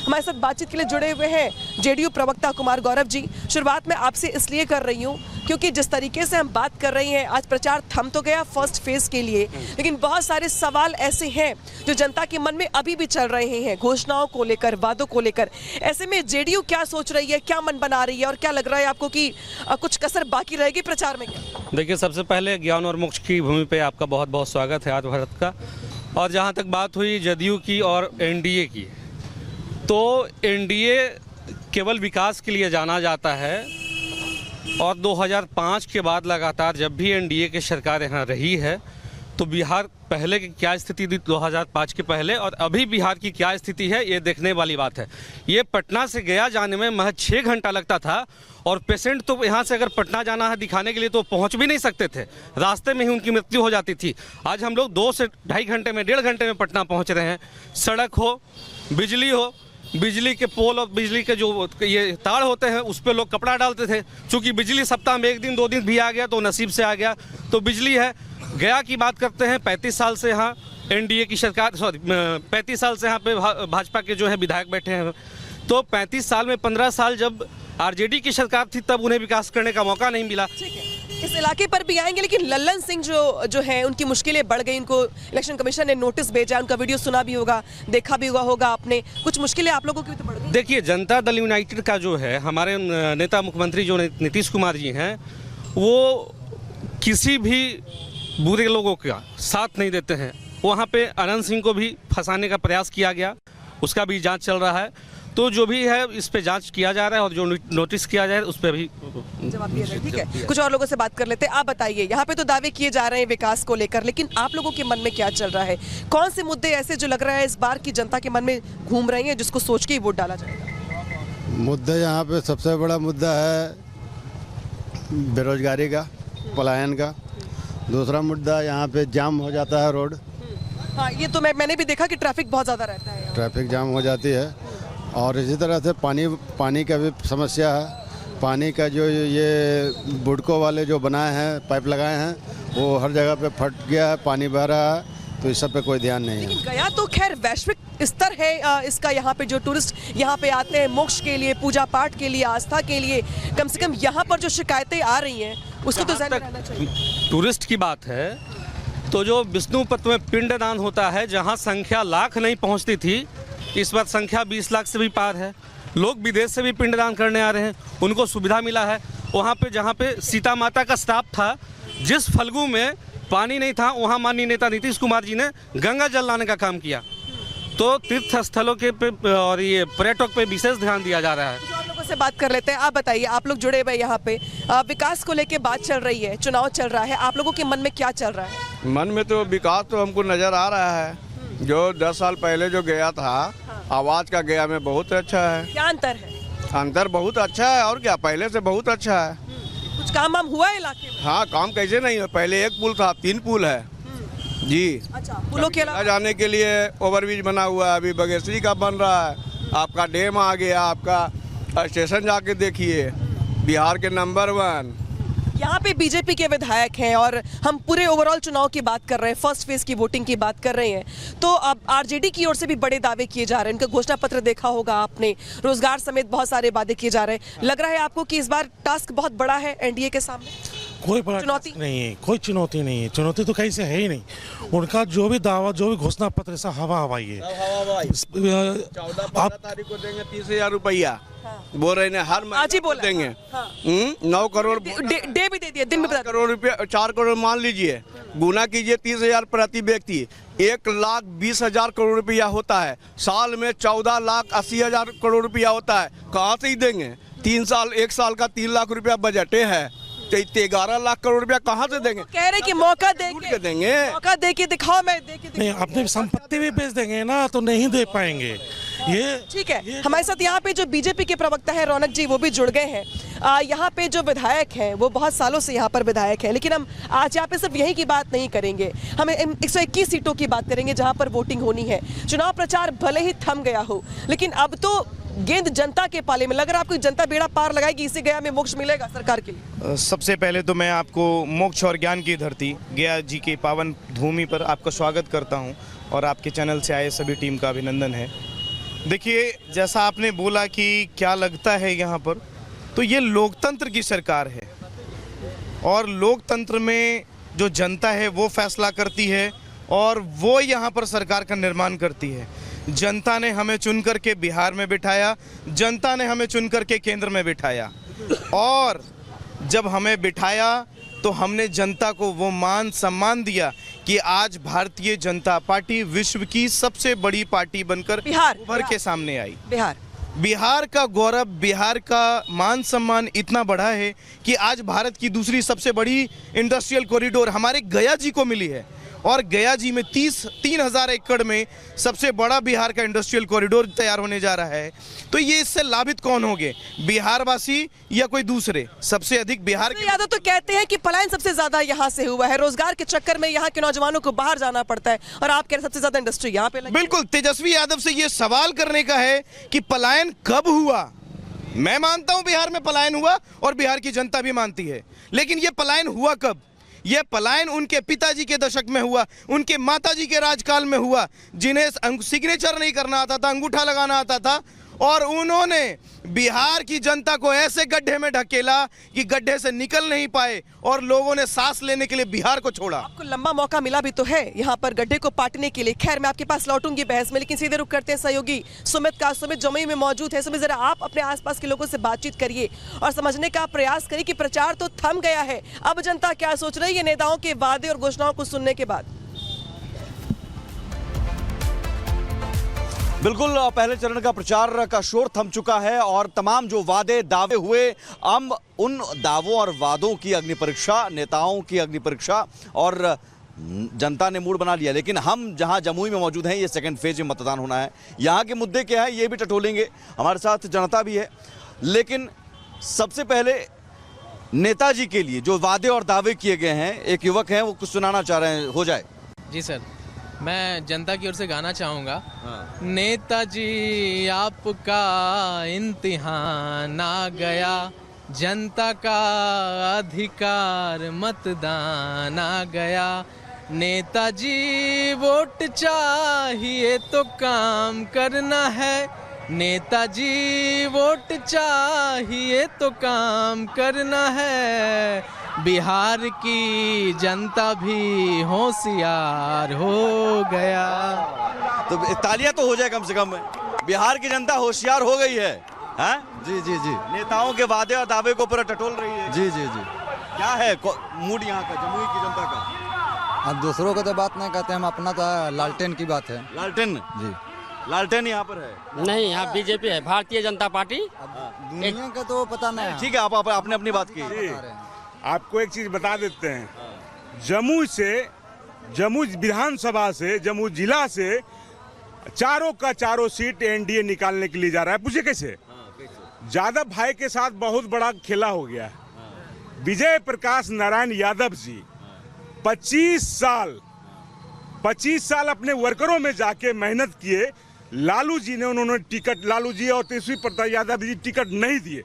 हमारे साथ बातचीत के लिए जुड़े हुए हैं जेडीयू प्रवक्ता कुमार गौरव जी। शुरुआत में आपसे इसलिए कर रही हूँ क्योंकि जिस तरीके से हम बात कर रही हैं, आज प्रचार थम तो गया फर्स्ट फेज के लिए, लेकिन बहुत सारे सवाल ऐसे हैं जो जनता के मन में अभी भी चल रहे हैं, घोषणाओं को लेकर, वादों को लेकर। ऐसे में जेडीयू क्या सोच रही है, क्या मन बना रही है और क्या लग रहा है आपको कि कुछ कसर बाकी रहेगी प्रचार में? देखिए, सबसे पहले ज्ञान और मोक्ष की भूमि पे आपका बहुत बहुत स्वागत है आज भारत का। और जहाँ तक बात हुई जदयू की और एनडीए की, तो एनडीए केवल विकास के लिए जाना जाता है और 2005 के बाद लगातार जब भी एनडीए की सरकार यहाँ रही है तो बिहार पहले की क्या स्थिति थी 2005 के पहले और अभी बिहार की क्या स्थिति है, ये देखने वाली बात है। ये पटना से गया जाने में महज 6 घंटा लगता था और पेशेंट तो यहाँ से अगर पटना जाना है दिखाने के लिए तो पहुँच भी नहीं सकते थे, रास्ते में ही उनकी मृत्यु हो जाती थी। आज हम लोग 2 से ढाई घंटे में, 1.5 घंटे में पटना पहुँच रहे हैं। सड़क हो, बिजली हो, बिजली के पोल और बिजली के जो ये तार होते हैं उस पर लोग कपड़ा डालते थे। चूँकि बिजली सप्ताह में 1 दिन 2 दिन भी आ गया तो नसीब से आ गया, तो बिजली है। गया की बात करते हैं, 35 साल से यहाँ एनडीए की सरकार, 35 साल से यहाँ पे भाजपा के जो है विधायक बैठे हैं, तो 35 साल में 15 साल जब आरजेडी की सरकार थी तब उन्हें विकास करने का मौका नहीं मिला। ठीक है, इस इलाके पर भी आएंगे, लेकिन लल्लन सिंह जो है उनकी मुश्किलें बढ़ गई। उनको इलेक्शन कमीशन ने नोटिस भेजा, उनका वीडियो सुना भी होगा, देखा भी हुआ होगा आपने। कुछ मुश्किलें आप लोगों की भी तो बढ़ गई। देखिए, जनता दल यूनाइटेड का जो है, हमारे नेता मुख्यमंत्री जो नीतीश कुमार जी हैं, वो किसी भी बुरे लोगों का साथ नहीं देते हैं। वहाँ पे अनंत सिंह को भी फंसाने का प्रयास किया गया, उसका भी जांच चल रहा है। तो जो भी है इस पे जांच किया जा रहा है और जो नोटिस किया जाए उस पर भी जवाब दिया जाए। ठीक है, कुछ और लोगों से बात कर लेते हैं। आप बताइए, यहाँ पे तो दावे किए जा रहे हैं विकास को लेकर, लेकिन आप लोगों के मन में क्या चल रहा है? कौन से मुद्दे ऐसे जो लग रहा है इस बार की जनता के मन में घूम रही हैं जिसको सोच के ही वोट डाला जाएगा? मुद्दा यहाँ पे सबसे बड़ा मुद्दा है बेरोजगारी का, पलायन का। दूसरा मुद्दा यहाँ पे जाम हो जाता है रोड। हाँ, ये तो मैंने भी देखा कि ट्रैफिक बहुत ज़्यादा रहता है, ट्रैफिक जाम हो जाती है। और इसी तरह से पानी का भी समस्या है। पानी का जो ये बुडको वाले जो बनाए हैं, पाइप लगाए हैं, वो हर जगह पे फट गया है, पानी बह रहा है, तो इस सब पे कोई ध्यान नहीं है। गया तो खैर वैश्विक स्तर है इसका। यहाँ पे जो टूरिस्ट यहाँ पे आते हैं मोक्ष के लिए, पूजा पाठ के लिए, आस्था के लिए, कम से कम यहाँ पर जो शिकायतें आ रही हैं उसको तो ध्यान रहना चाहिए। टूरिस्ट की बात है तो जो विष्णुपद में पिंडदान होता है, जहाँ संख्या लाख नहीं पहुँचती थी, इस बार संख्या 20 लाख से भी पार है। लोग विदेश से भी पिंडदान करने आ रहे हैं, उनको सुविधा मिला है। वहाँ पे जहाँ पे सीता माता का स्टाप था, जिस फल्गु में पानी नहीं था, वहाँ माननीय नेता नीतीश कुमार जी ने गंगा जल लाने का काम किया। तो तीर्थ स्थलों के पे और ये पर्यटक पे विशेष ध्यान दिया जा रहा है। कुछ और लोगों से बात कर लेते हैं। आप बताइए, आप लोग जुड़े हुए यहाँ पे, विकास को लेके बात चल रही है, चुनाव चल रहा है, आप लोगों के मन में क्या चल रहा है? मन में तो विकास तो हमको नज़र आ रहा है। जो 10 साल पहले जो गया था, आवाज़ का गया में बहुत अच्छा है। क्या अंतर है? अंतर बहुत अच्छा है, और क्या, पहले से बहुत अच्छा है। कुछ काम वाम हुआ है इलाके में? हाँ, काम कैसे नहीं है। पहले 1 पुल था, 3 पुल है जी। अच्छा, पुलों के अलावा जाने के लिए ओवरब्रिज बना हुआ है, अभी बगेश्वरी का बन रहा है। आपका डैम आ गया, आपका स्टेशन जाके देखिए, बिहार के नंबर 1। यहाँ पे बीजेपी के विधायक हैं और हम पूरे ओवरऑल चुनाव की बात कर रहे हैं, फर्स्ट फेज की वोटिंग की बात कर रहे हैं। तो अब आरजेडी की ओर से भी बड़े दावे किए जा रहे हैं, उनका घोषणा पत्र देखा होगा आपने, रोजगार समेत बहुत सारे वादे किए जा रहे हैं। लग रहा है आपको कि इस बार टास्क बहुत बड़ा है एनडीए के सामने? कोई बड़ा चुनौती नहीं है, कोई चुनौती नहीं है। चुनौती तो कहीं से है ही नहीं। उनका जो भी दावा, जो भी घोषणा पत्र, ऐसा हवा हवाई है। 14-15 तारीख को देंगे 30,000 रुपया, बोल रहे हैं हर महीने देंगे। 9 करोड़ डे भी दे दिया, दिन में 4 करोड़ रुपया, 4 करोड़ मान लीजिए, गुना कीजिए 30,000 प्रति व्यक्ति, 1,20,000 करोड़ रुपया होता है। साल में 14,80,000 करोड़ रुपया होता है। कहाँ से ही देंगे? 3 साल, 1 साल का 3 लाख रुपया बजटे है, तो 11 लाख करोड़ रुपया कहाँ से देंगे? कह रहे कि मौका देके देंगे, मौका देके दिखाओ, मैं देके नहीं, अपनी संपत्ति भी बेच देंगे ना तो नहीं दे पाएंगे। ये ठीक है। हमारे साथ यहाँ पे जो बीजेपी के प्रवक्ता है रौनक जी, वो भी जुड़ गए हैं। यहाँ पे जो विधायक हैं वो बहुत सालों से यहाँ पर विधायक हैं, लेकिन हम आज यहाँ पे सिर्फ यही की बात नहीं करेंगे, हम 121 सीटों की बात करेंगे जहाँ पर वोटिंग होनी है। चुनाव प्रचार भले ही थम गया हो, लेकिन अब तो गेंद जनता के पाले में। लग रहा है आपको जनता बेड़ा पार लगाएगी, इसे गया में मोक्ष मिलेगा सरकार के लिए? सबसे पहले तो मैं आपको मोक्ष और ज्ञान की धरती गया जी के पावन भूमि पर आपका स्वागत करता हूं और आपके चैनल से आए सभी टीम का अभिनंदन है। देखिए, जैसा आपने बोला कि क्या लगता है यहाँ पर, तो ये लोकतंत्र की सरकार है और लोकतंत्र में जो जनता है वो फैसला करती है और वो यहाँ पर सरकार का निर्माण करती है। जनता ने हमें चुन करके बिहार में बिठाया, जनता ने हमें चुन करके केंद्र में बिठाया और जब हमें बिठाया तो हमने जनता को वो मान सम्मान दिया कि आज भारतीय जनता पार्टी विश्व की सबसे बड़ी पार्टी बनकर उभर के सामने आई। बिहार का गौरव, बिहार का मान सम्मान इतना बढ़ा है कि आज भारत की दूसरी सबसे बड़ी इंडस्ट्रियल कॉरिडोर हमारे गया जी को मिली है और गया जी में 3,000 एकड़ में सबसे बड़ा बिहार का इंडस्ट्रियल कॉरिडोर तैयार होने जा रहा है। तो ये इससे लाभित कौन होंगे, बिहारवासी या कोई दूसरे? सबसे अधिक बिहार के यादव तो कहते हैं कि पलायन सबसे ज्यादा यहाँ से हुआ है, रोजगार के चक्कर में यहाँ के नौजवानों को बाहर जाना पड़ता है और आप कह रहे सबसे ज्यादा इंडस्ट्री यहाँ पे लगी। बिल्कुल, तेजस्वी यादव से ये सवाल करने का है कि पलायन कब हुआ। मैं मानता हूं बिहार में पलायन हुआ और बिहार की जनता भी मानती है, लेकिन ये पलायन हुआ कब? ये पलायन उनके पिताजी के दशक में हुआ, उनके माताजी के राजकाल में हुआ, जिन्हें सिग्नेचर नहीं करना आता था, अंगूठा लगाना आता था और उन्होंने बिहार की जनता को ऐसे गड्ढे में ढकेला कि गड्ढे से निकल नहीं पाए और लोगों ने सांस लेने के लिए बिहार को छोड़ा। आपको लंबा मौका मिला भी तो है यहाँ पर गड्ढे को पाटने के लिए। खैर, मैं आपके पास लौटूंगी बहस में, लेकिन सीधे रुक करते हैं सहयोगी सुमित का। सुमित जमुई में मौजूद है। सुमित, जरा आप अपने आसपास के लोगों से बातचीत करिए और समझने का प्रयास करिए कि प्रचार तो थम गया है, अब जनता क्या सोच रही है नेताओं के वादे और घोषणाओं को सुनने के बाद। बिल्कुल, पहले चरण का प्रचार का शोर थम चुका है और तमाम जो वादे दावे हुए, हम उन दावों और वादों की अग्नि परीक्षा, नेताओं की अग्नि परीक्षा और जनता ने मूड बना लिया। लेकिन हम जहां जमुई में मौजूद हैं, ये सेकंड फेज में मतदान होना है, यहाँ के मुद्दे क्या है ये भी टटोलेंगे, हमारे साथ जनता भी है। लेकिन सबसे पहले नेताजी के लिए जो वादे और दावे किए गए हैं, एक युवक हैं वो कुछ सुनाना चाह रहे हैं, हो जाए। जी सर, मैं जनता की ओर से गाना चाहूँगा। नेताजी आपका इम्तिहान आ गया, जनता का अधिकार मतदान आ गया। नेताजी वोट चाहिए तो काम करना है, नेताजी वोट चाहिए तो काम करना है। बिहार की जनता भी होशियार हो गया। तो तालियां तो हो जाए कम से कम, बिहार की जनता होशियार हो गई है। हाँ? जी जी जी, नेताओं के वादे और दावे को पूरा टटोल रही है। जी जी जी। क्या है मूड यहाँ का, जमुई की जनता का? अब दूसरों को तो बात नहीं कहते, हम अपना तो लालटेन की बात है। लालटेन जी, लालटेन यहाँ पर है नहीं, यहाँ बीजेपी है, भारतीय जनता पार्टी। दुनिया का तो पता नहीं। ठीक है, आप आपने अपनी बात की। आपको एक चीज बता देते हैं, जमुई विधानसभा से, जमुई जिला से चारों का चारों सीट एनडीए निकालने के लिए जा रहा है। पूछे कैसे? यादव भाई के साथ बहुत बड़ा खेला हो गया है। विजय प्रकाश नारायण यादव जी 25 साल अपने वर्करों में जाके मेहनत किए। लालू जी ने, उन्होंने टिकट, लालू जी और तेजस्वी प्रसाद यादव जी टिकट नहीं दिए।